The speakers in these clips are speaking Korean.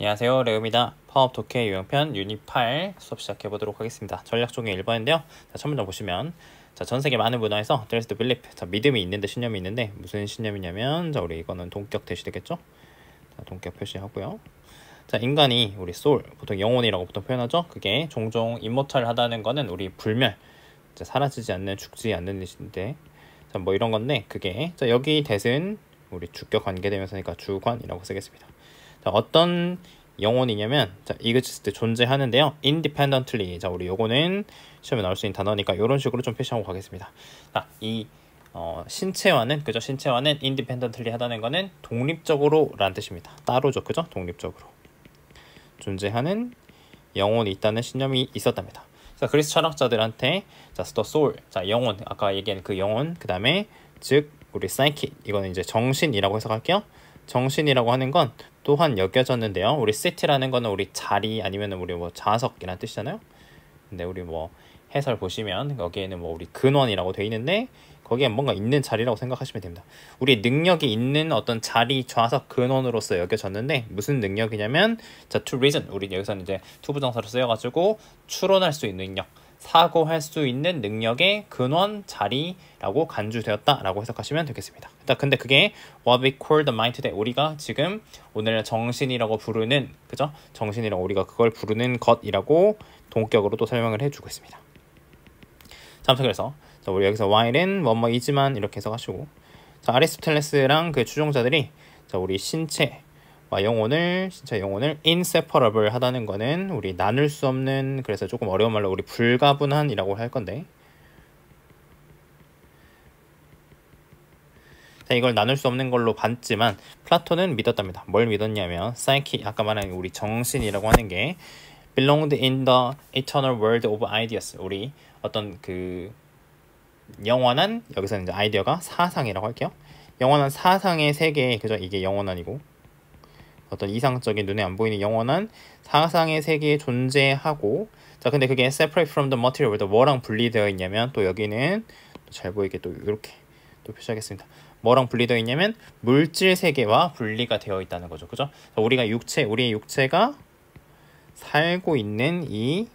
안녕하세요, 레오입니다. 파업 독해 유형편 유닛 8 수업 시작해 보도록 하겠습니다. 전략 종의 1번인데요. 자, 첫 문장 보시면 전 세계 많은 문화에서 there's the belief. 자, 믿음이 있는데 신념이 있는데 무슨 신념이냐면 우리 이거는 동격 대시되겠죠? 자, 동격 표시하고요. 자, 인간이 우리 soul, 보통 영혼이라고 보통 표현하죠? 그게 종종 immortal하다는 거는 우리 불멸, 사라지지 않는, 죽지 않는 뜻인데, 자, 뭐 이런 건데 그게 자, 여기 that은 우리 주격 관계대명사니까 주관이라고 쓰겠습니다. 자, 어떤 영혼이냐면 자, exist 존재하는데요. independently. 자, 우리 요거는 시험에 나올 수 있는 단어니까 이런 식으로 좀 표시하고 가겠습니다. 자, 이 신체와는 그죠? 신체와는 independently 하다는 거는 독립적으로라는 뜻입니다. 따로죠, 그죠? 독립적으로 존재하는 영혼이 있다는 신념이 있었답니다. 자, 그리스 철학자들한테 자, the soul, 자, 영혼, 아까 얘기한 그 영혼, 그 다음에 즉 우리 psyche, 이거는 이제 정신이라고 해석할게요. 정신이라고 하는 건 또한 여겨졌는데요. 우리 city라는 거는 우리 자리 아니면 우리 뭐 좌석이라는 뜻이잖아요. 근데 우리 뭐 해설 보시면 여기에는 뭐 우리 근원이라고 돼 있는데 거기에 뭔가 있는 자리라고 생각하시면 됩니다. 우리 능력이 있는 어떤 자리, 좌석, 근원으로서 여겨졌는데 무슨 능력이냐면 자, to reason. 우리 여기서는 이제 투부정사로 쓰여가지고 추론할 수 있는 능력, 사고할 수 있는 능력의 근원, 자리라고 간주되었다라고 해석하시면 되겠습니다. 근데 그게 what we call the mind today. 우리가 지금 오늘 정신이라고 부르는, 그죠? 정신이라고 우리가 그걸 부르는 것이라고 동격으로 또 설명을 해주고 있습니다. 자, 아무튼 그래서 자, 우리 여기서 while은 뭐뭐이지만 이렇게 해석하시고, 자, 아리스토텔레스랑 그 추종자들이 자, 우리 신체 영혼을 inseparable 하다는 거는 우리 나눌 수 없는, 그래서 조금 어려운 말로 우리 불가분한이라고 할 건데, 자, 이걸 나눌 수 없는 걸로 봤지만 플라톤은 믿었답니다. 뭘 믿었냐면 psyche, 아까 말한 우리 정신이라고 하는 게 belonged in the eternal world of ideas. 우리 어떤 그 영원한, 여기서는 이제 아이디어가 사상이라고 할게요. 영원한 사상의 세계, 그죠? 이게 영원한이고 어떤 이상적인 눈에 안 보이는 영원한 사상의 세계에 존재하고, 자, 근데 그게 separate from the material world, 뭐랑 분리되어 있냐면 또 여기는 잘 보이게 또 이렇게 또 표시하겠습니다. 뭐랑 분리되어 있냐면 물질 세계와 분리가 되어 있다는 거죠, 그죠? 자, 우리가 우리의 육체가 살고 있는 이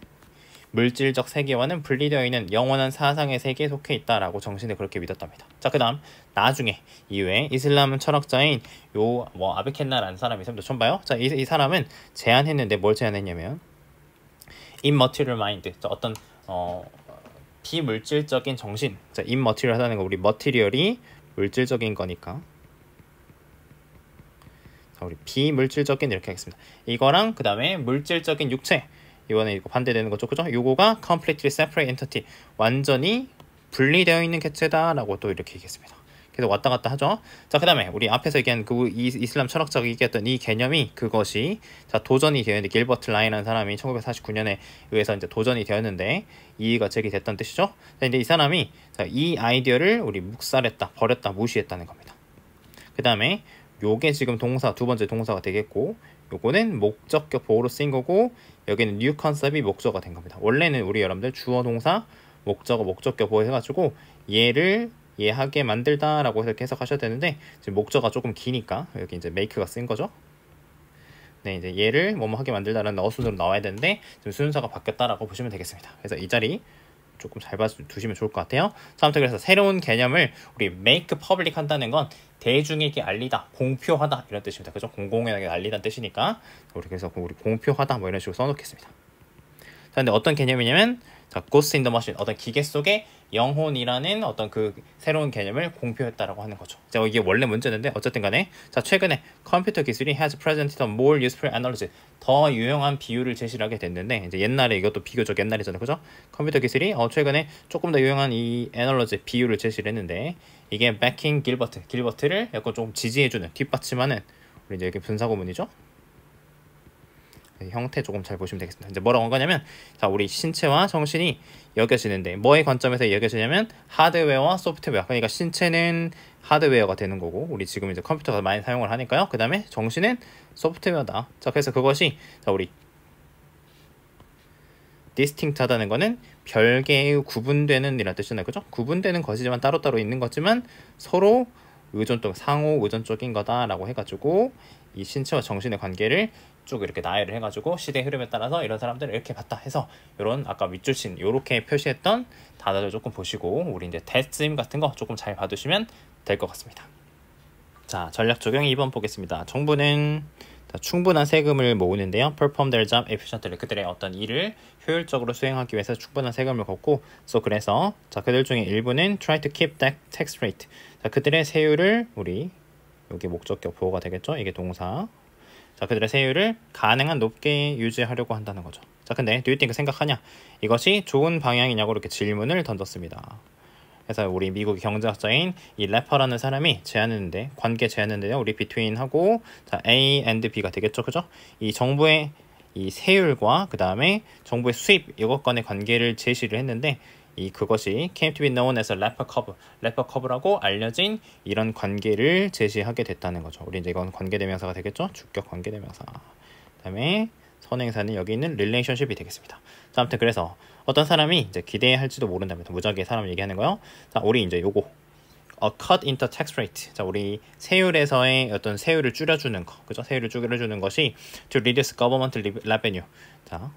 물질적 세계와는 분리되어 있는 영원한 사상의 세계에 속해 있다라고 정신을 그렇게 믿었답니다. 자, 그 다음 나중에 이후에 이슬람 철학자인 요 뭐 아비켄나라는 사람이 있습니다. 처음 봐요. 자, 이 사람은 제안했는데 뭘 제안했냐면 immaterial mind, 자, 어떤 비물질적인 정신. 자, immaterial 하다는 거 우리 material이 물질적인 거니까 자, 우리 비물질적인 이렇게 하겠습니다. 이거랑 그 다음에 물질적인 육체, 이번에 이거 반대되는 거죠, 그죠? 요거가 completely separate entity, 완전히 분리되어 있는 객체다라고 또 이렇게 얘기했습니다. 계속 왔다 갔다 하죠. 자, 그 다음에 우리 앞에서 얘기한 그 이슬람 철학자가 얘기했던 이 개념이 그것이 자, 도전이 되었는데, 길버트 라인이라는 사람이 1949년에 의해서 이제 도전이 되었는데 이의가 제기됐다는 뜻이죠. 자, 근데 이 사람이 자, 이 아이디어를 우리 묵살했다, 버렸다, 무시했다는 겁니다. 그 다음에 요게 지금 동사, 두 번째 동사가 되겠고, 요거는 목적격 보호로 쓰인 거고, 여기는 new 컨셉이 목적어가 된 겁니다. 원래는 우리 여러분들 주어 동사 목적어 목적격 보호 해가지고 얘를 얘하게 만들다라고 이렇게 해석하셔야 되는데 지금 목적어가 조금 기니까 여기 이제 make가 쓴 거죠. 네, 이제 얘를 뭐뭐 하게 만들다라는 어순으로 나와야 되는데 지금 순서가 바뀌었다라고 보시면 되겠습니다. 그래서 이 자리 조금 잘 봐두시면 좋을 것 같아요. 자, 아무튼 그래서 새로운 개념을 우리 make public 한다는 건 대중에게 알리다, 공표하다 이런 뜻입니다. 그죠? 공공연하게 알리다는 뜻이니까 우리 그래서 우리 공표하다 뭐 이런 식으로 써놓겠습니다. 자, 근데 어떤 개념이냐면 자, ghost in the machine, 어떤 기계 속에 영혼이라는 어떤 그 새로운 개념을 공표했다라고 하는 거죠. 자, 이게 원래 문제인데 어쨌든 간에 자, 최근에 컴퓨터 기술이 has presented a more useful analogy, 더 유용한 비유를 제시를 하게 됐는데, 이제 옛날에 이것도 비교적 옛날이잖아요, 그죠? 컴퓨터 기술이 최근에 조금 더 유용한 이 analogy 비유를 제시를 했는데 이게 backing 길버트를 약간 좀 지지해주는, 뒷받침하는 우리 이제 여기 분사구문이죠. 형태 조금 잘 보시면 되겠습니다. 이제 뭐라고 한 거냐면 자, 우리 신체와 정신이 여겨지는데 뭐의 관점에서 여겨지냐면 하드웨어와 소프트웨어. 그러니까 신체는 하드웨어가 되는 거고 우리 지금 이제 컴퓨터가 많이 사용을 하니까요. 그 다음에 정신은 소프트웨어다. 자, 그래서 그것이 자, 우리 distinct 하다는 거는 별개의 구분되는 이란 뜻이잖아요, 그죠? 구분되는 것이지만 따로따로 있는 거지만 서로 상호 의존적인 거다라고 해가지고 이 신체와 정신의 관계를 쭉 이렇게 나열을 해가지고 시대 흐름에 따라서 이런 사람들을 이렇게 봤다 해서 이런 아까 밑줄친 요렇게 표시했던 단어들 조금 보시고 우리 이제 대쓰임 같은 거 조금 잘 봐두시면 될 것 같습니다. 자, 전략 적용 2번 보겠습니다. 정부는 충분한 세금을 모으는데요. perform their job efficiently. 그들의 어떤 일을 효율적으로 수행하기 위해서 충분한 세금을 걷고, 그래서 자, 그들 중에 일부는 try to keep that tax rate. 자, 그들의 세율을 우리 여기 목적격 보호가 되겠죠. 이게 동사. 자, 그들의 세율을 가능한 높게 유지하려고 한다는 거죠. 자, 근데 do you think 생각하냐? 이것이 좋은 방향이냐고 이렇게 질문을 던졌습니다. 그래서 우리 미국 경제학자인 이 래퍼라는 사람이 제안했는데 관계 제안했는데요. 우리 between하고 자, A and B가 되겠죠, 그죠? 이 정부의 이 세율과 그 다음에 정부의 수입 이것 간의 관계를 제시를 했는데 그것이 came to be known as a 래퍼 커브라고 알려진 이런 관계를 제시하게 됐다는 거죠. 우리 이제 이건 관계대명사가 되겠죠? 주격 관계대명사. 그다음에 선행사는 여기 있는 relationship이 되겠습니다. 자, 아무튼 그래서 어떤 사람이 이제 기대할지도 모른다면서 무작위의 사람을 얘기하는 거예요. 자, 우리 이제 요거 a cut in the tax rate. 자, 우리 세율에서의 어떤 세율을 줄여주는 거, 그죠? 세율을 줄여주는 것이 to reduce government revenue. 자,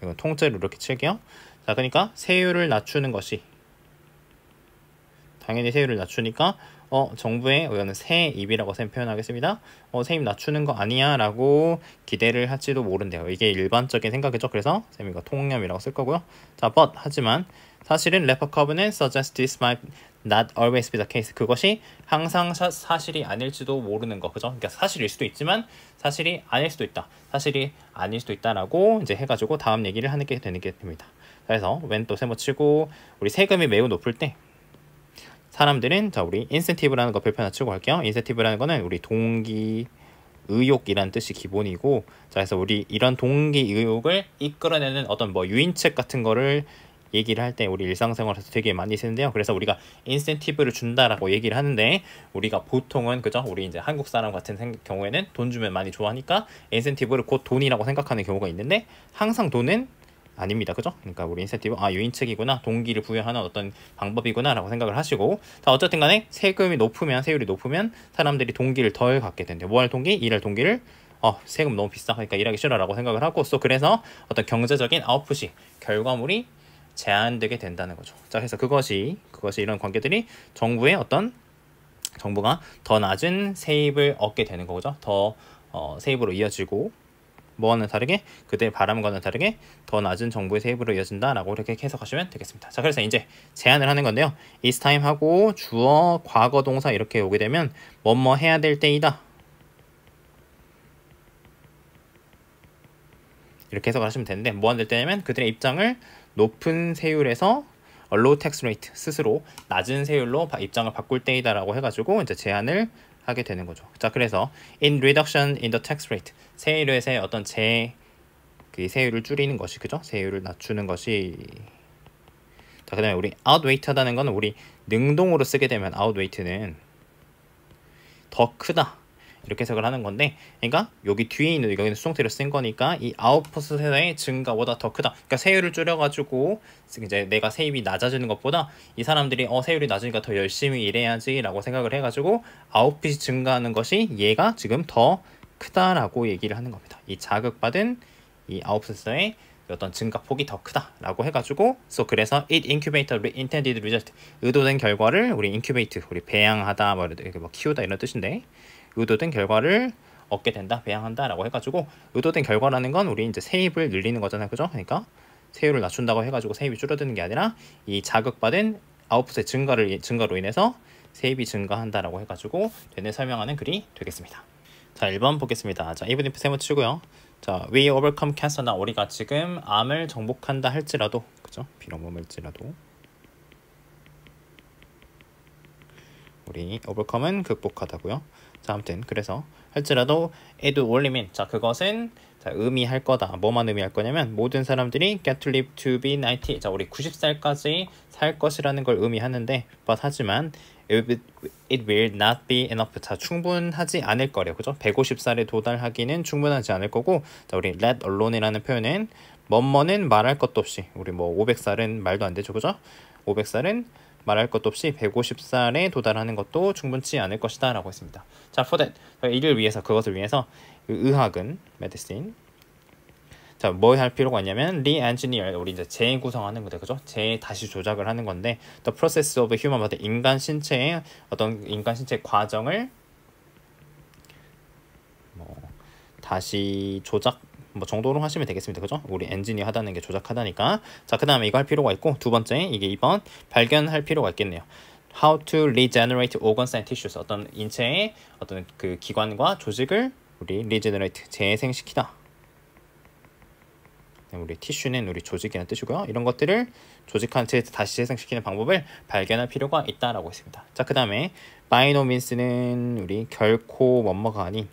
이거 통째로 이렇게 칠게요. 자, 그러니까 세율을 낮추는 것이 당연히 세율을 낮추니까 정부의 이거는 세입이라고 표현하겠습니다. 세입 낮추는 거 아니야 라고 기대를 할지도 모른대요. 이게 일반적인 생각이죠. 그래서 쌤 이거 통념이라고 쓸 거고요. 자, but 하지만 사실은 래퍼 커브는 suggest this might not always be the case. 그것이 항상 사실이 아닐지도 모르는 거, 그죠? 그러니까 사실일 수도 있지만 사실이 아닐 수도 있다. 사실이 아닐 수도 있다라고 이제 해가지고 다음 얘기를 하는 게 되는 게 됩니다. 그래서 when 또 세모 치고 우리 세금이 매우 높을 때 사람들은 자, 우리 인센티브라는 거 별표 하나 치고 갈게요. 인센티브라는 거는 우리 동기 의욕이라는 뜻이 기본이고, 자, 그래서 우리 이런 동기 의욕을 이끌어내는 어떤 뭐 유인책 같은 거를 얘기를 할 때 우리 일상생활에서 되게 많이 쓰는데요. 그래서 우리가 인센티브를 준다라고 얘기를 하는데 우리가 보통은 그죠? 우리 이제 한국 사람 같은 경우에는 돈 주면 많이 좋아하니까 인센티브를 곧 돈이라고 생각하는 경우가 있는데 항상 돈은 아닙니다. 그죠? 그러니까 우리 인센티브 유인책이구나, 동기를 부여하는 어떤 방법이구나 라고 생각을 하시고, 자, 어쨌든 간에 세율이 높으면 사람들이 동기를 덜 갖게 된대요. 뭐 할 동기? 일할 동기를 세금 너무 비싸, 그러니까 일하기 싫어 라고 생각을 하고, 그래서 어떤 경제적인 아웃풋이 결과물이 제한되게 된다는 거죠. 자, 그래서 그것이 이런 관계들이 정부가 더 낮은 세입을 얻게 되는 거죠. 더 세입으로 이어지고, 뭐와는 다르게 그들의 바람과는 다르게 더 낮은 정부의 세입으로 이어진다라고 이렇게 해석하시면 되겠습니다. 자, 그래서 이제 제안을 하는 건데요. It's time 하고 주어, 과거 동사 이렇게 오게 되면 뭐뭐 해야 될 때이다. 이렇게 해석을 하시면 되는데 뭐 하는 때냐면 그들의 입장을 높은 세율에서 low tax rate 스스로 낮은 세율로 입장을 바꿀 때이다라고 해가지고 이제 제안을 하게 되는 거죠. 자, 그래서 in reduction in the tax rate 세율에서의 어떤 그 세율을 줄이는 것이, 그죠? 세율을 낮추는 것이. 자, 그다음에 우리 outweigh 하다는 거는 우리 능동으로 쓰게 되면 outweight는 더 크다 이렇게 해석을 하는 건데, 그러니까 여기 뒤에 있는 여기는 수동태로 쓴 거니까 이 아웃풋의 증가보다 더 크다. 그러니까 세율을 줄여가지고 이제 내가 세입이 낮아지는 것보다 이 사람들이 세율이 낮으니까 더 열심히 일해야지라고 생각을 해가지고 아웃풋이 증가하는 것이 얘가 지금 더 크다라고 얘기를 하는 겁니다. 이 자극받은 이 아웃풋의 어떤 증가폭이 더 크다라고 해가지고 그래서 it incubate the intended result 의도된 결과를 우리 incubate 우리 배양하다 뭐 키우다 이런 뜻인데 의도된 결과를 얻게 된다, 배양한다라고 해가지고 의도된 결과라는 건 우리 이제 세입을 늘리는 거잖아요, 그죠? 그러니까 세율을 낮춘다고 해가지고 세입이 줄어드는 게 아니라 이 자극받은 아웃풋의 증가로 인해서 세입이 증가한다라고 해가지고 되는 설명하는 글이 되겠습니다. 자, 1번 보겠습니다. 자, even if 세모 치고요. 자, we overcome cancer나 우리가 지금 암을 정복한다 할지라도, 그죠? 비록 머물지라도. 우리 overcome은 극복하다고요. 자, 아무튼 그래서 할지라도 it will mean 자, 그것은 자, 의미할 거다. 뭐만 의미할 거냐면 모든 사람들이 get to live to be 90. 자, 우리 90살까지 살 것이라는 걸 의미하는데 but 하지만 it will not be enough. 자, 충분하지 않을 거래요. 그죠? 150살에 도달하기는 충분하지 않을 거고, 자, 우리 let alone이라는 표현은 뭐뭐는 말할 것도 없이 우리 뭐 500살은 말도 안 되죠. 그죠? 500살은 말할 것도 없이 150살에 도달하는 것도 충분치 않을 것이다 라고 했습니다. 자, for that 그것을 위해서 의학은 medicine. 자, 뭐 할 필요가 있냐면 re-engineer, 우리 이제 재구성하는 거죠, 그죠? 다시 조작을 하는 건데 the process of human body, 인간 신체의 어떤 인간 신체 과정을 뭐 다시 조작 뭐 정도로 하시면 되겠습니다, 그죠? 우리 엔지니어 하다는 게 조작하다니까. 자, 그 다음에 이거 할 필요가 있고, 두 번째 이게 2번 발견할 필요가 있겠네요. How to regenerate organs and tissues, 어떤 인체의 어떤 그 기관과 조직을 우리 regenerate 재생시키다. 우리 티슈는 우리 조직이라는 뜻이고요. 이런 것들을 조직한 채 다시 재생시키는 방법을 발견할 필요가 있다라고 했습니다. 자, 그 다음에 by no means는 우리 결코 뭐뭐가 아닌.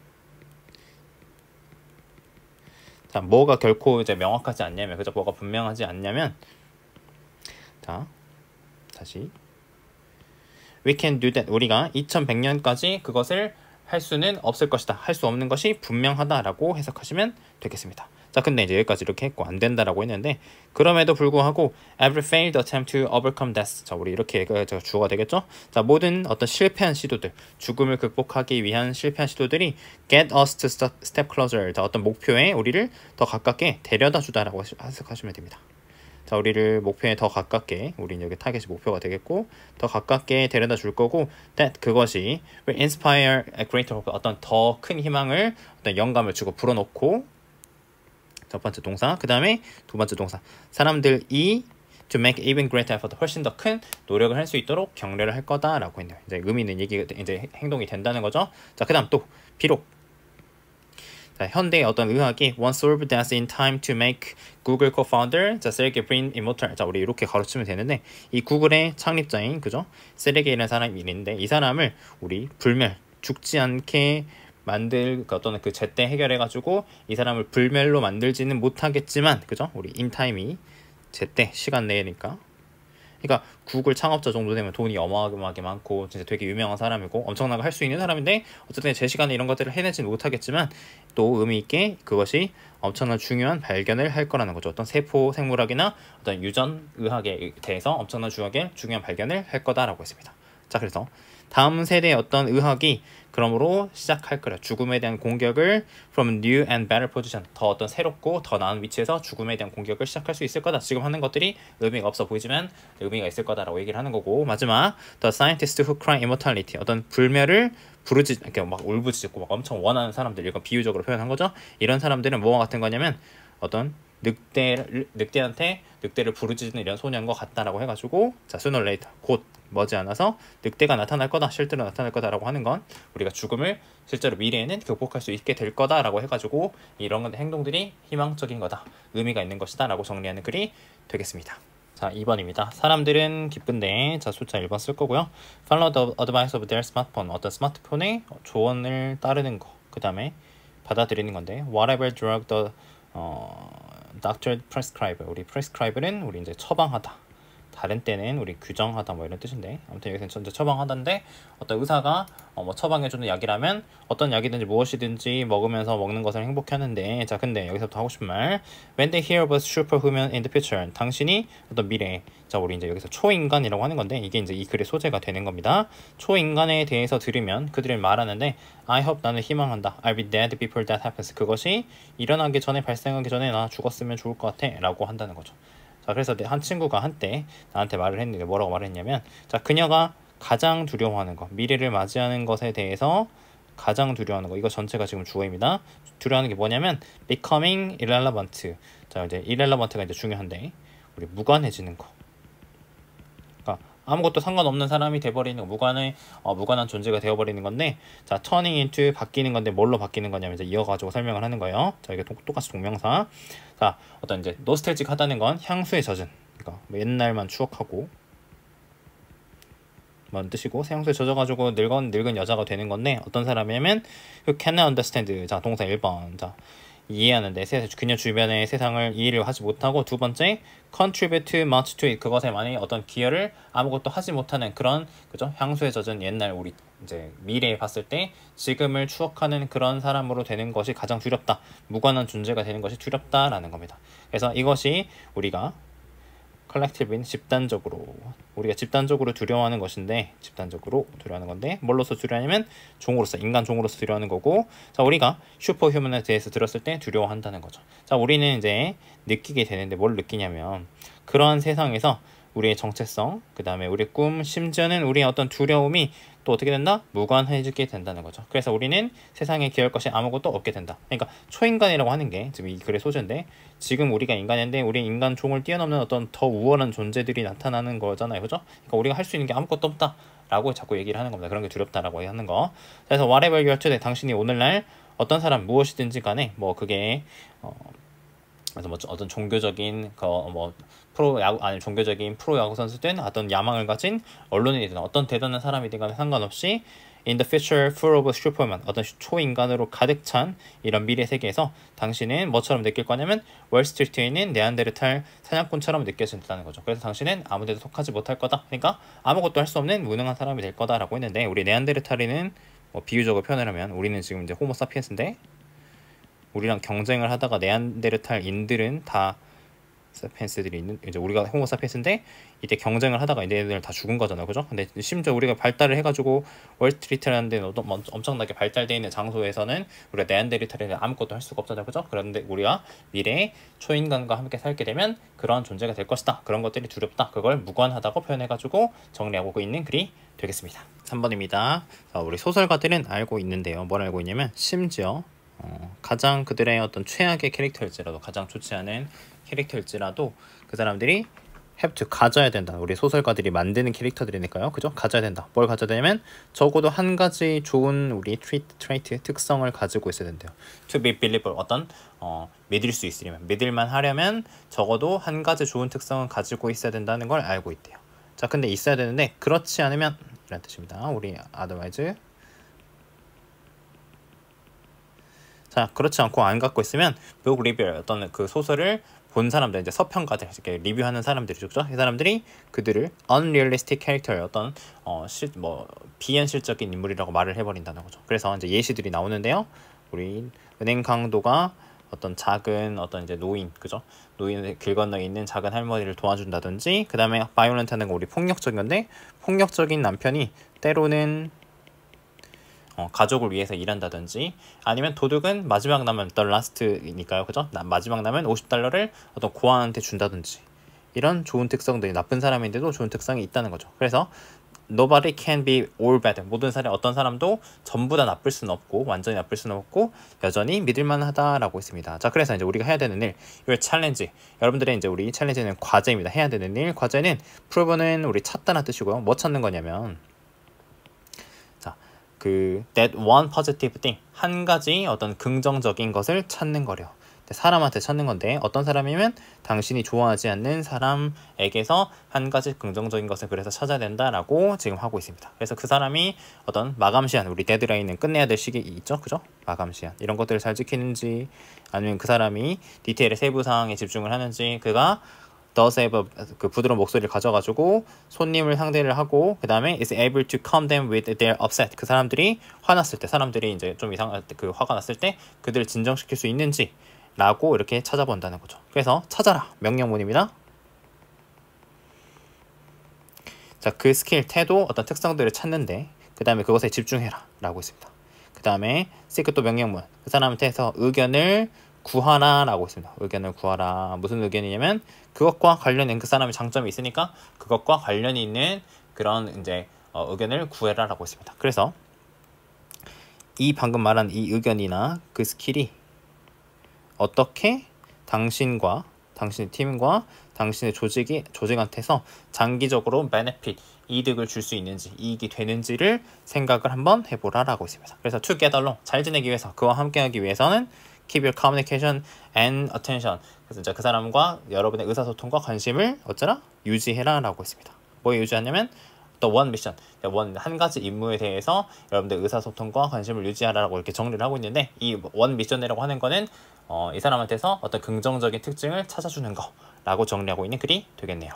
자, 뭐가 결코 이제 명확하지 않냐면, 그죠? 뭐가 분명하지 않냐면, 자, 다시 we can do that, 우리가 2100년까지 그것을 할 수는 없을 것이다, 할 수 없는 것이 분명하다라고 해석하시면 되겠습니다. 자, 근데 이제 여기까지 이렇게 했고 안 된다라고 했는데, 그럼에도 불구하고 every failed attempt to overcome death, 자, 우리 이렇게 제가 주어가 되겠죠? 자, 모든 어떤 실패한 시도들, 죽음을 극복하기 위한 실패한 시도들이 get us to step closer, 자, 어떤 목표에 우리를 더 가깝게 데려다 주다라고 해석하시면 됩니다. 자, 우리를 목표에 더 가깝게, 우린 여기 타겟이 목표가 되겠고, 더 가깝게 데려다 줄 거고, that, 그것이 will inspire a greater hope, 어떤 더 큰 희망을, 어떤 영감을 주고 불어넣고, 첫 번째 동사, 그 다음에 두 번째 동사, 사람들이 to make even greater effort, 훨씬 더 큰 노력을 할 수 있도록 격려를 할 거다라고 했네요. 이제 의미 있는 얘기가 이제 행동이 된다는 거죠. 자, 그 다음 또 비록. 자, 현대의 어떤 의학이 once solved death in time to make Google co-founder, 자, Sergey Brin immortal. 자, 우리 이렇게 가르치면 되는데, 이 구글의 창립자인, 그죠? 세르게이라는 사람이 있는데, 이 사람을 우리 불멸, 죽지 않게 만들 어떤 그 제때 해결해가지고 이 사람을 불멸로 만들지는 못하겠지만, 그죠? 우리 인타임이 제때 시간 내니까. 그러니까 구글 창업자 정도 되면 돈이 어마어마하게 많고 진짜 되게 유명한 사람이고 엄청나게 할 수 있는 사람인데, 어쨌든 제 시간에 이런 것들을 해내지는 못하겠지만 또 의미 있게 그것이 엄청난 중요한 발견을 할 거라는 거죠. 어떤 세포 생물학이나 어떤 유전 의학에 대해서 엄청난 중요한 발견을 할 거다라고 했습니다. 자, 그래서 다음 세대의 어떤 의학이 그러므로 시작할 거라. 죽음에 대한 공격을 from new and better position, 더 어떤 새롭고 더 나은 위치에서 죽음에 대한 공격을 시작할 수 있을 거다. 지금 하는 것들이 의미가 없어 보이지만 의미가 있을 거다라고 얘기를 하는 거고, 마지막 the scientists who cry immortality, 어떤 불멸을 이렇게 막 울부짖고 막 엄청 원하는 사람들, 이거 비유적으로 표현한 거죠. 이런 사람들은 뭐와 같은 거냐면 어떤 늑대를 부르짖는 이런 소년과 같다라고 해가지고, 자, sooner or later, 곧 머지않아서 늑대가 나타날 거다, 실제로 나타날 거다라고 하는 건 우리가 죽음을 실제로 미래에는 극복할 수 있게 될 거다라고 해가지고 이런 행동들이 희망적인 거다, 의미가 있는 것이다라고 정리하는 글이 되겠습니다. 자, 2번입니다. 사람들은 기쁜데, 자, 숫자 1번 쓸 거고요. Follow the advice of their smartphone, 어떤 스마트폰의 조언을 따르는 거, 그 다음에 받아들이는 건데, whatever drug the doctor prescribe, 우리 prescribe는 우리 이제 처방하다, 다른 때는 우리 규정하다 뭐 이런 뜻인데, 아무튼 여기서 전체 처방하다인데, 어떤 의사가 뭐 처방해주는 약이라면 어떤 약이든지 무엇이든지 먹으면서 먹는 것을 행복해 하는데, 자, 근데 여기서부터 하고 싶은 말, when they hear about superhuman in the future, 당신이 어떤 미래, 자, 우리 이제 여기서 초인간이라고 하는 건데, 이게 이제 이 글의 소재가 되는 겁니다. 초인간에 대해서 들으면 그들이 말하는데, I hope, 나는 희망한다, I'll be dead before that happens, 그것이 일어나기 전에, 발생하기 전에 나 죽었으면 좋을 것 같아 라고 한다는 거죠. 자, 그래서 한 친구가 한때 나한테 말을 했는데, 뭐라고 말했냐면, 자, 그녀가 가장 두려워하는 것, 미래를 맞이하는 것에 대해서 가장 두려워하는 거, 이거 전체가 지금 주어입니다. 두려워하는 게 뭐냐면 becoming irrelevant. 자, 이제 irrelevant가 이제 중요한데, 우리 무관해지는 거. 그러니까 아무것도 상관없는 사람이 돼버리는 거, 무관한 존재가 되어버리는 건데, 자, turning into, 바뀌는 건데 뭘로 바뀌는 거냐면 이제 이어가지고 설명을 하는 거예요. 자, 이게 똑같이 동명사. 자, 어떤 이제 노스텔직하다는 건 향수에 젖은, 그러니까 뭐 옛날만 추억하고 뭐 뜻이고, 향수에 젖어가지고 늙은 여자가 되는 건데, 어떤 사람이냐면 who cannot understand, 자, 동사 1번, 자, 이해하는데 그녀 주변의 세상을 이해를 하지 못하고, 두 번째 contribute much to it, 그것에 많이 어떤 기여를 아무것도 하지 못하는 그런, 그죠? 향수에 젖은 옛날, 우리 이제 미래에 봤을 때 지금을 추억하는 그런 사람으로 되는 것이 가장 두렵다, 무관한 존재가 되는 것이 두렵다라는 겁니다. 그래서 이것이 우리가 collective는 집단적으로, 우리가 집단적으로 두려워하는 것인데, 집단적으로 두려워하는 건데 뭘로서 두려워하냐면 종으로서, 인간 종으로서 두려워하는 거고, 자 우리가 슈퍼휴먼에 대해서 들었을 때 두려워한다는 거죠. 자 우리는 이제 느끼게 되는데 뭘 느끼냐면 그런 세상에서 우리의 정체성, 그 다음에 우리의 꿈, 심지어는 우리의 어떤 두려움이 또 어떻게 된다? 무관해지게 된다는 거죠. 그래서 우리는 세상에 기여할 것이 아무것도 없게 된다. 그러니까 초인간이라고 하는 게 지금 이 글의 소재인데, 지금 우리가 인간인데 우리 인간 종을 뛰어넘는 어떤 더 우월한 존재들이 나타나는 거잖아요. 그죠? 그러니까 우리가 할 수 있는 게 아무것도 없다 라고 자꾸 얘기를 하는 겁니다. 그런 게 두렵다라고 하는 거. 그래서 whatever you are today, 당신이 오늘날 어떤 사람 무엇이든지 간에 뭐 그게 그래서 뭐 어떤 종교적인 뭐 프로야구, 아니 종교적인 프로야구 선수든 어떤 야망을 가진 언론인이든 어떤 대단한 사람이든 간에 상관없이 in the future full of superman, 어떤 초인간으로 가득 찬 이런 미래 세계에서 당신은 뭐처럼 느낄 거냐면 월스트리트에 있는 네안데르탈 사냥꾼처럼 느껴진다는 거죠. 그래서 당신은 아무데도 속하지 못할 거다. 그러니까 아무것도 할 수 없는 무능한 사람이 될 거다라고 했는데, 우리 네안데르탈인은 뭐 비유적으로 표현을 하면 우리는 지금 이제 호모사피엔스인데, 우리랑 경쟁을 하다가 네안데르탈인들은 다 사피엔스들이 있는, 이제 우리가 호모사피엔스인데 이때 경쟁을 하다가 얘네들 다 죽은 거잖아요. 그죠? 근데 심지어 우리가 발달을 해가지고 월스트리트라는 데는 엄청나게 발달되어 있는 장소에서는 우리가 네안데르탈에는 아무것도 할 수가 없잖아요. 그죠? 그런데 우리가 미래에 초인간과 함께 살게 되면 그런 존재가 될 것이다. 그런 것들이 두렵다. 그걸 무관하다고 표현해가지고 정리하고 있는 글이 되겠습니다. 3번입니다. 자, 우리 소설가들은 알고 있는데요. 뭘 알고 있냐면 심지어 가장 그들의 어떤 최악의 캐릭터일지라도, 가장 좋지 않은 캐릭터일지라도 그 사람들이 have to, 가져야 된다. 우리 소설가들이 만드는 캐릭터들이니까요. 그죠? 가져야 된다. 뭘 가져야 되냐면 적어도 한 가지 좋은 우리 트레이트, 특성을 가지고 있어야 된대요. to be believable, 어떤 믿을 수 있으려면, 믿을만 하려면 적어도 한 가지 좋은 특성을 가지고 있어야 된다는 걸 알고 있대요. 자 근데 있어야 되는데 그렇지 않으면 이런 뜻입니다. 우리 otherwise, 자 그렇지 않고 안 갖고 있으면 book reviewer, 어떤 그 소설을 본 사람들, 이제 서평가들, 이렇게 리뷰하는 사람들이죠. 이 사람들이 그들을 unrealistic character, 어떤 비현실적인 인물이라고 말을 해버린다는 거죠. 그래서 이제 예시들이 나오는데요. 우리 은행 강도가 어떤 작은 어떤 이제 노인, 그죠? 노인의 길 건너에 있는 작은 할머니를 도와준다든지, 그 다음에 바이올런트하는 거 우리 폭력적인 건데, 폭력적인 남편이 때로는 가족을 위해서 일한다든지, 아니면 도둑은 마지막 남은 the last니까요. 그죠? 마지막 남은 $50를 어떤 고아한테 준다든지, 이런 좋은 특성들이, 나쁜 사람인데도 좋은 특성이 있다는 거죠. 그래서 nobody can be all bad, 모든 사람, 어떤 사람도 전부 다 나쁠 수는 없고 완전히 나쁠 수는 없고 여전히 믿을만 하다라고 있습니다. 자 그래서 이제 우리가 해야 되는 일, 이 챌린지, 여러분들의 이제 우리 챌린지는 과제입니다. 해야 되는 일, 과제는 prove는 우리 찾다는 뜻이고요. 뭐 찾는 거냐면 that one positive thing, 한 가지 어떤 긍정적인 것을 찾는 거래요. 사람한테 찾는 건데, 어떤 사람이면 당신이 좋아하지 않는 사람에게서 한 가지 긍정적인 것을 그래서 찾아야 된다라고 지금 하고 있습니다. 그래서 그 사람이 어떤 마감 시한, 우리 데드라인은 끝내야 될 시기 있죠, 그죠? 마감 시한, 이런 것들을 잘 지키는지, 아니면 그 사람이 디테일의 세부 사항에 집중을 하는지, 그가 does have 그 부드러운 목소리를 가져가지고 손님을 상대를 하고, 그 다음에 is able to calm them with their upset, 그 사람들이 화났을 때, 사람들이 이제 좀 이상할 때, 그 화가 났을 때 그들을 진정시킬 수 있는지 라고 이렇게 찾아본다는 거죠. 그래서 찾아라, 명령문입니다. 자, 그 스킬, 태도, 어떤 특성들을 찾는데 그 다음에 그것에 집중해라 라고 있습니다. 그 다음에 seek 또 명령문, 그 사람한테서 의견을 구하라 라고 있습니다. 의견을 구하라. 무슨 의견이냐면 그것과 관련된, 그 사람의 장점이 있으니까 그것과 관련이 있는 그런 이제 의견을 구해라 라고 있습니다. 그래서 이 방금 말한 이 의견이나 그 스킬이 어떻게 당신과 당신의 팀과 당신의 조직한테서 장기적으로 베네핏, 이득을 줄 수 있는지, 이익이 되는지를 생각을 한번 해보라 라고 있습니다. 그래서 to get along, 잘 지내기 위해서, 그와 함께하기 위해서는 keep your communication and attention, 그래서 이제 그 사람과 여러분의 의사소통과 관심을 어쩌라? 유지해라 라고 있습니다. 뭐 유지하냐면 the one mission, 한 가지 임무에 대해서 여러분들 의사소통과 관심을 유지하라고 이렇게 정리를 하고 있는데, 이 one mission이라고 하는 거는 이 사람한테서 어떤 긍정적인 특징을 찾아주는 거 라고 정리하고 있는 글이 되겠네요.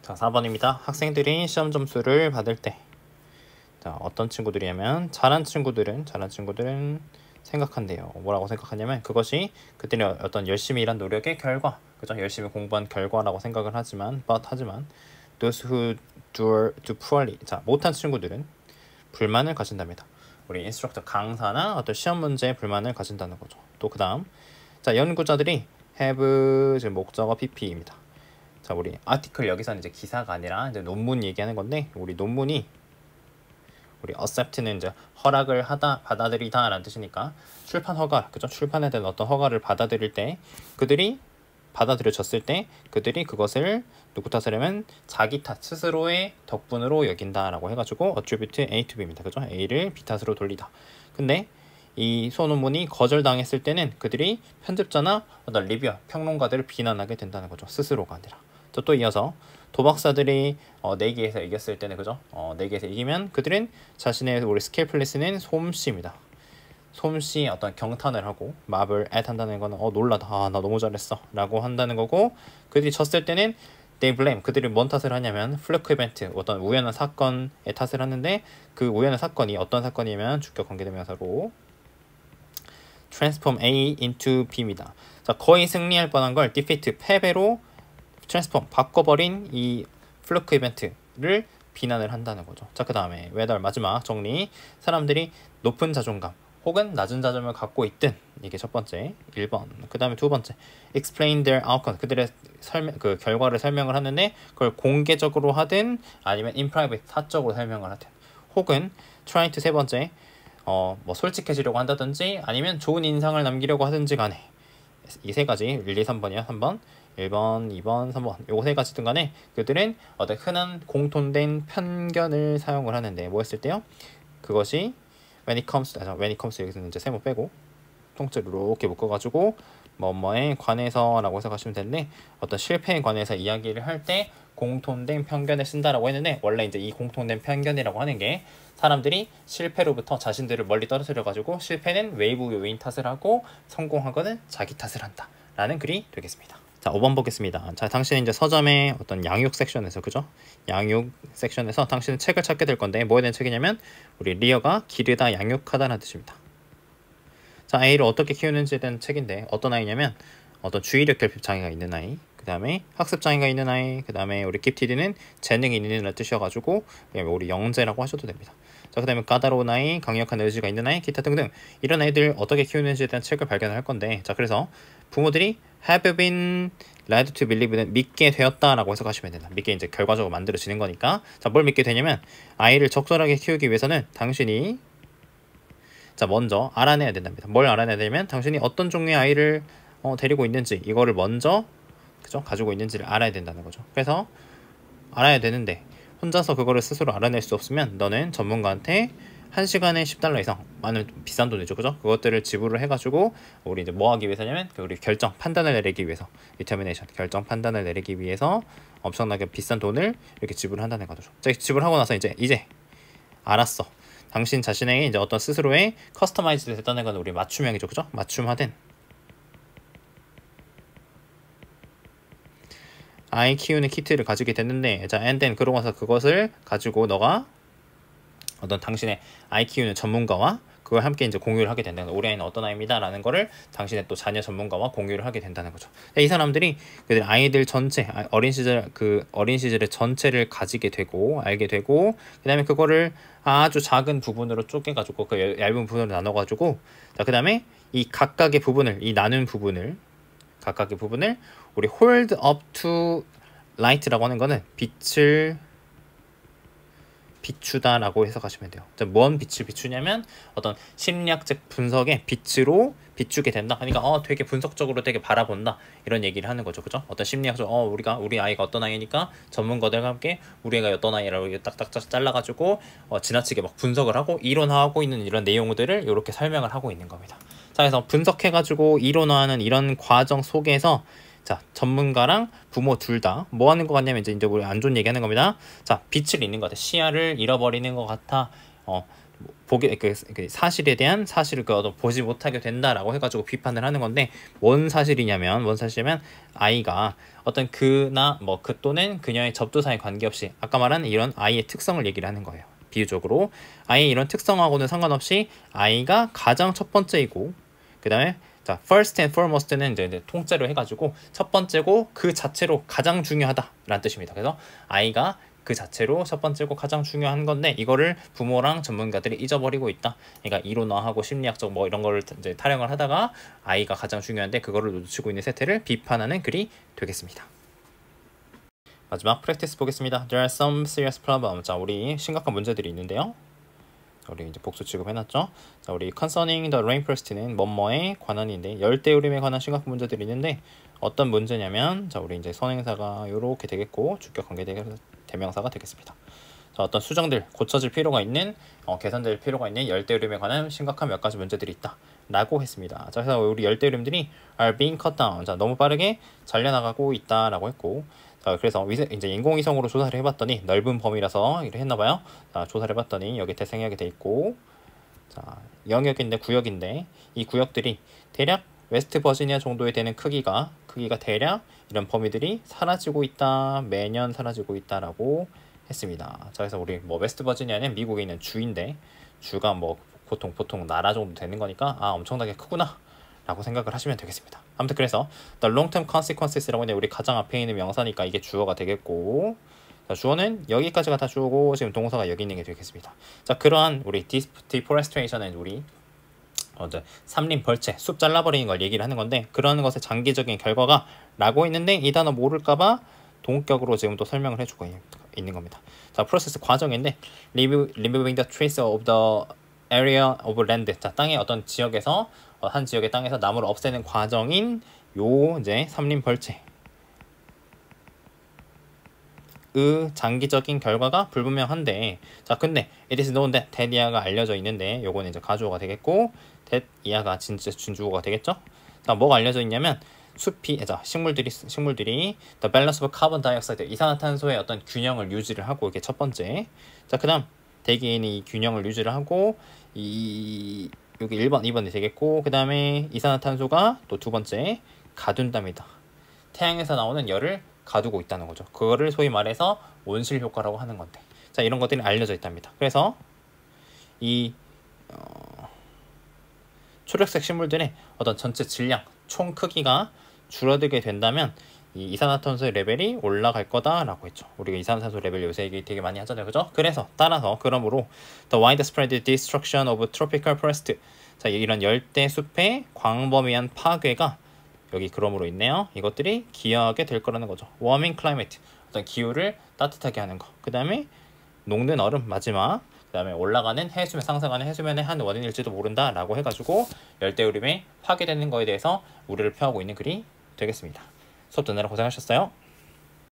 자, 4번입니다. 학생들이 시험 점수를 받을 때, 자, 어떤 친구들이냐면 잘한 친구들은 생각한대요. 뭐라고 생각하냐면 그것이 그들이 어떤 열심히 일한 노력의 결과, 그죠? 열심히 공부한 결과라고 생각을 하지만 those who do poorly, 자 못한 친구들은 불만을 가진답니다. 우리 인스트럭터 강사나 어떤 시험 문제에 불만을 가진다는 거죠. 또 그다음, 자 연구자들이 have 지금 목적어 pp입니다. 자 우리 아티클 여기서는 이제 기사가 아니라 이제 논문 얘기하는 건데, 우리 논문이 우리 accept는 이제 허락을 하다, 받아들이다 라는 뜻이니까 출판 허가, 그죠? 출판에 대한 어떤 허가를 받아들일 때, 그들이 받아들여졌을 때 그들이 그것을 누구 탓이냐면 자기 탓, 스스로의 덕분으로 여긴다라고 해가지고 attribute A to B입니다. 그죠? A를 B 탓으로 돌리다. 근데 이 소논문이 거절당했을 때는 그들이 편집자나 어떤 리뷰어, 평론가들을 비난하게 된다는 거죠. 스스로가 아니라. 또 이어서 도박사들이 내기에서 이겼을 때는, 그죠? 내기에서 이기면 그들은 자신의 우리 스케일플레스는 솜씨입니다. 솜씨 어떤 경탄을 하고 마블 앳 한다는 거는 놀라다, 나 너무 잘했어 라고 한다는 거고, 그들이 졌을 때는 they blame, 그들이 뭔 탓을 하냐면 플루크 이벤트, 어떤 우연한 사건의 탓을 하는데, 그 우연한 사건이 어떤 사건이면 주격 관계대명사로 transform A into B입니다. 자 거의 승리할 뻔한 걸 defeat, 패배로 트랜스폼, 바꿔버린 이 플루크 이벤트를 비난을 한다는 거죠. 자 그 다음에 whether, 마지막 정리, 사람들이 높은 자존감 혹은 낮은 자존감을 갖고 있든, 이게 첫 번째 1번. 그 다음에 두 번째 explain their outcome, 그들의 그 결과를 설명을 하는데 그걸 공개적으로 하든 아니면 in private, 사적으로 설명을 하든, 혹은 try to, 세 번째 뭐 솔직해지려고 한다든지 아니면 좋은 인상을 남기려고 하든지 간에, 이 세 가지 1, 2, 3번이야. 3번 1번, 2번, 3번 요거 세 가지든 간에 그들은 어떤 흔한 공통된 편견을 사용을 하는데, 뭐 했을 때요? 그것이 when it comes 여기서는 이제 세모 빼고 통째로 이렇게 묶어가지고 뭐뭐에 관해서 라고 해석하시면 되는데, 어떤 실패에 관해서 이야기를 할 때 공통된 편견을 쓴다라고 했는데, 원래 이제 이 공통된 편견이라고 하는 게 사람들이 실패로부터 자신들을 멀리 떨어뜨려 가지고 실패는 외부 요인 탓을 하고 성공하거는 자기 탓을 한다 라는 글이 되겠습니다. 자 5번 보겠습니다. 자 당신은 이제 서점의 어떤 양육 섹션에서, 그죠? 양육 섹션에서 당신은 책을 찾게 될 건데, 뭐에 대한 책이냐면 우리 리어가 기르다, 양육하다라는 뜻입니다. 자 A를 어떻게 키우는지에 대한 책인데, 어떤 아이냐면 어떤 주의력 결핍 장애가 있는 아이, 그 다음에 학습 장애가 있는 아이, 그 다음에 우리 깁티드는 재능이 있는 뜻이어가지고 우리 영재라고 하셔도 됩니다. 자 그 다음에 까다로운 아이, 강력한 의지가 있는 아이, 기타 등등, 이런 아이들 어떻게 키우는지에 대한 책을 발견할 건데, 자 그래서 부모들이 have been led to believe는 믿게 되었다라고 해석하시면 된다. 믿게 이제 결과적으로 만들어지는 거니까. 자 뭘 믿게 되냐면 아이를 적절하게 키우기 위해서는 당신이 자 먼저 알아내야 된답니다. 뭘 알아내야 되냐면 당신이 어떤 종류의 아이를 데리고 있는지, 이거를 먼저, 그죠? 가지고 있는지를 알아야 된다는 거죠. 그래서 알아야 되는데 혼자서 그거를 스스로 알아낼 수 없으면 너는 전문가한테 1시간에 $10 이상, 많은 비싼 돈이죠, 그죠? 그것들을 지불을 해가지고 우리 이제 뭐 하기 위해서냐면 우리 결정 판단을 내리기 위해서, determination, 결정 판단을 내리기 위해서 엄청나게 비싼 돈을 이렇게 지불한다는 거죠. 자 지불하고 나서 이제 알았어. 당신 자신에게 이제 어떤 스스로의 커스터마이즈 됐다는 건 우리 맞춤형이죠, 그죠? 맞춤화된 아이 키우는 키트를 가지게 됐는데, 자 and then, 그러고 나서 그것을 가지고 너가 어떤 당신의 아이 키우는 전문가와 그걸 함께 이제 공유를 하게 된다는 거예요. 우리 아이는 어떤 아이입니다 라는 거를 당신의 또 자녀 전문가와 공유를 하게 된다는 거죠. 이 사람들이 그들 아이들 전체, 어린 시절의 전체를 가지게 되고 알게 되고, 그 다음에 그거를 아주 작은 부분으로 쪼개가지고 그 얇은 부분으로 나눠가지고, 자 그 다음에 이 각각의 부분을, 이 나눈 부분을, 각각의 부분을 우리 hold up to light라고 하는 거는 빛을 비추다라고 해석하시면 돼요. 뭔 빛을 비추냐면 어떤 심리학적 분석의 빛으로 비추게 된다. 그러니까 되게 분석적으로 되게 바라본다, 이런 얘기를 하는 거죠, 그죠? 어떤 심리학적 우리 아이가 어떤 아이니까 전문가들과 함께 우리 애가 어떤 아이라고 딱딱딱 잘라가지고 지나치게 막 분석을 하고 이론화하고 있는 이런 내용들을 이렇게 설명을 하고 있는 겁니다. 자 그래서 분석해가지고 이론화하는 이런 과정 속에서 자 전문가랑 부모 둘 다 뭐 하는 것 같냐면 이제 우리 안 좋은 얘기 하는 겁니다. 자 빛을 잃는 것 같아, 시야를 잃어버리는 것 같아, 보기 그 사실에 대한 사실을 보지 못하게 된다라고 해가지고 비판을 하는 건데, 뭔 사실이냐면 아이가 어떤 그나 뭐 그 또는 그녀의 접두사에 관계없이 아까 말한 이런 아이의 특성을 얘기를 하는 거예요. 비유적으로 I의 이런 특성하고는 상관없이 I가 가장 첫 번째이고 그 다음에 자, first and foremost는 이제 통째로 해가지고 첫 번째고 그 자체로 가장 중요하다라는 뜻입니다. 그래서 I가 그 자체로 첫 번째고 가장 중요한 건데 이거를 부모랑 전문가들이 잊어버리고 있다. 그러니까 이론화하고 심리학적 뭐 이런 거를 이제 타령을 하다가 I가 가장 중요한데 그거를 놓치고 있는 세태를 비판하는 글이 되겠습니다. 마지막 프랙티스 보겠습니다. There are some serious problems. 자, 우리 심각한 문제들이 있는데요. 우리 이제 복수 취급해놨죠. 자, 우리 concerning the rainforest는 뭐뭐에 관한인데 열대우림에 관한 심각한 문제들이 있는데 어떤 문제냐면 자, 우리 이제 선행사가 이렇게 되겠고 주격 관계 대명사가 되겠습니다. 자, 어떤 수정들 고쳐질 필요가 있는 개선될 필요가 있는 열대우림에 관한 심각한 몇 가지 문제들이 있다 라고 했습니다. 자, 그래서 우리 열대우림들이 are being cut down. 자, 너무 빠르게 잘려나가고 있다라고 했고 자, 그래서 이제 인공위성으로 조사를 해봤더니 넓은 범위라서 이렇게 했나봐요. 자, 조사를 해봤더니 여기 대생략이 돼 있고 자, 영역인데 구역인데 이 구역들이 대략 웨스트 버지니아 정도에 되는 크기가 대략 이런 범위들이 사라지고 있다, 매년 사라지고 있다라고 했습니다. 자, 그래서 우리 뭐 웨스트 버지니아는 미국에 있는 주인데 주가 뭐 보통 나라 정도 되는 거니까 아 엄청나게 크구나 라고 생각을 하시면 되겠습니다. 아무튼 그래서 the long-term consequences라고 했는데 우리 가장 앞에 있는 명사니까 이게 주어가 되겠고 자, 주어는 여기까지가 다 주어고 지금 동사가 여기 있는 게 되겠습니다. 자, 그러한 우리 deforestation은 우리 삼림 벌채, 숲 잘라버리는 걸 얘기를 하는 건데 그러한 것의 장기적인 결과가 라고 있는데 이 단어 모를까봐 동격으로 지금 또 설명을 해주고 있는 겁니다. 자, 프로세스 과정인데 removing the trees of the area of land. 자, 땅의 어떤 지역에서 한 지역의 땅에서 나무를 없애는 과정인 요 이제 삼림 벌채 의 장기적인 결과가 불분명한데 자, 근데 it is known that that 이하가 알려져 있는데 요거는 이제 가주어가 되겠고 that 이하가 진짜 준주어가 되겠죠. 자, 뭐가 알려져 있냐면 숲이 식물들이 the balance of carbon dioxide 이산화탄소의 어떤 균형을 유지를 하고 이게 첫 번째. 자, 그다음 대기에는 이 균형을 유지를 하고 여기 1번, 2번이 되겠고 그 다음에 이산화탄소가 또 두 번째 가둔답니다. 태양에서 나오는 열을 가두고 있다는 거죠. 그거를 소위 말해서 온실 효과라고 하는 건데 자, 이런 것들이 알려져 있답니다. 그래서 이 초록색 식물들의 어떤 전체 질량, 총 크기가 줄어들게 된다면 이 이산화탄소의 레벨이 올라갈 거다라고 했죠. 우리가 이산화탄소 레벨 요새 얘기 되게 많이 하잖아요, 그죠? 그래서 따라서 그러므로 the widespread destruction of tropical forest 자, 이런 열대 숲의 광범위한 파괴가 여기 그러므로 있네요. 이것들이 기여하게 될 거라는 거죠. warming climate 어떤 기후를 따뜻하게 하는 거. 그 다음에 녹는 얼음 마지막. 그 다음에 올라가는 해수면 상승하는 해수면의 한 원인일지도 모른다라고 해가지고 열대우림에 파괴되는 거에 대해서 우려를 표하고 있는 글이 되겠습니다. 수업 듣느라 고생하셨어요.